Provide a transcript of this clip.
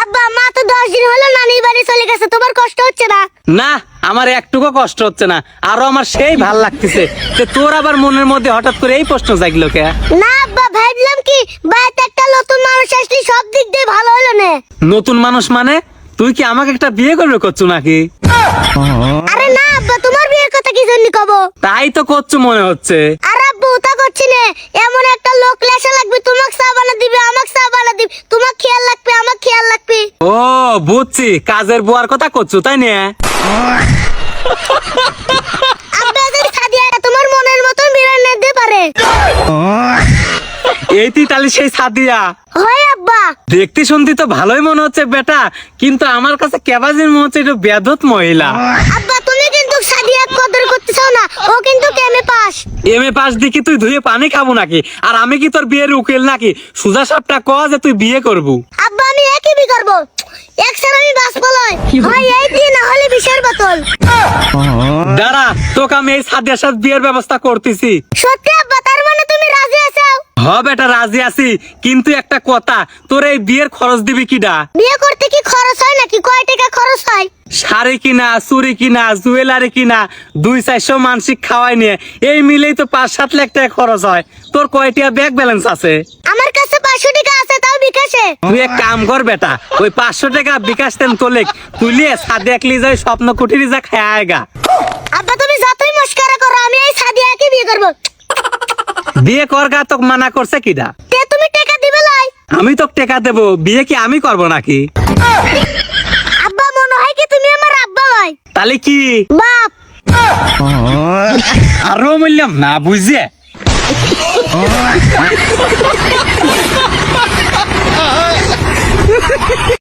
আব্বা মা তো 10 দিন হলো নানির বাড়ি চলে গেছে, তোমার কষ্ট হচ্ছে না? না, আমার একটুকু কষ্ট হচ্ছে না, আরো আমার সেই ভাল লাগতেছে। তোর আবার মনের মধ্যে হঠাৎ করে এই প্রশ্ন জাগলো কে? না আব্বা, ভাবলাম কি বাড়িতে একটা নতুন মানুষ আসলে সব দিক দিয়ে ভালো হলো না। নতুন মানুষ মানে তুই কি আমাকে একটা বিয়ে করবে করছো নাকি? আরে না আব্বা, তোমার বিয়ের কথা কি জন্য কব? তাই তো করছো মনে হচ্ছে। আর আব্বু তা করছি না, এমন একটা লোক লেসা লাগবে, তোমাকে চা বানা দিবে, আমাকে চা বানা দিবে, তোমার খেয়াল রাখবে, আমার খেয়াল রাখবে। ও বুঝছি, কাজের বুয়ার কথা করছো তাই না? আব্বা যদি সাদিয়া তোমার মনের মতন বিরান নিতে পারে। এইটি তাহলে সেই সাদিয়া? হয় আব্বা। দেখতে শুনতে তো ভালোই মনে হচ্ছে বেটা, কিন্তু আমার কাছে কেবাজির মনে হচ্ছে একটু বেদত মহিলা। আব্বা তুমি কিন্তু সাদিয়া কদর করতেছো না, ও কিন্তু কেমে পাস। এমএ পাস দিকে তুই ধুয়ে পানি খাবো নাকি? আর আমি কি তোর বিয়ের উকিল নাকি? সুজা সাপটা ক যে তুই বিয়ে করবো। আব্বা আমি একই বি করব, একসাথে আমি বাস পলয় হয়, এই দিয়ে না হলে বিশের বোতল। দাঁড়া, তোকে আমি এই সাদিয়ার সাথে বিয়ের ব্যবস্থা করতেছি। সত্যি আব্বা, তার মানে তুমি রাজি আছো? হ বেটা, রাজি আছি, কিন্তু একটা কথা, তোর এই বিয়ের খরচ দিবি কিডা? বিয়ে করতে কি খরচ হয় নাকি? কয় টাকা খরচ হয়? শাড়ি কিনা, চুরি কিনা, জুয়েলারি কিনা, 200-400 মানসিক খাওয়াই নিয়ে এই মিলেই তো 5-7 লাখ টাকা খরচ হয়। তোর কয়টিয়া ব্যাংক ব্যালেন্স আছে? আমার কাছে 500 টাকা আছে, তাও বিকাশে। তুই এক কাম কর বেটা, ওই 500 টাকা বিকাশ তেন তোলে তুলিয়ে সাদে একলি যাই স্বপ্ন কুটিরে যা খেয়ে আয়গা। আব্বা তুমি যতই মস্কারা করো, আমি এই সাদিয়াকে বিয়ে করব। বিয়ে করগা তোকে মানা করছে কিডা? তে তুমি টাকা দিবে লাই? আমি তোকে টাকা দেবো, বিয়ে কি আমি করব নাকি? আব্বা মনে হয় কি তুমি আমার আব্বা লয়? তাহলে কি বাপ। আরো বললাম না বুঝে।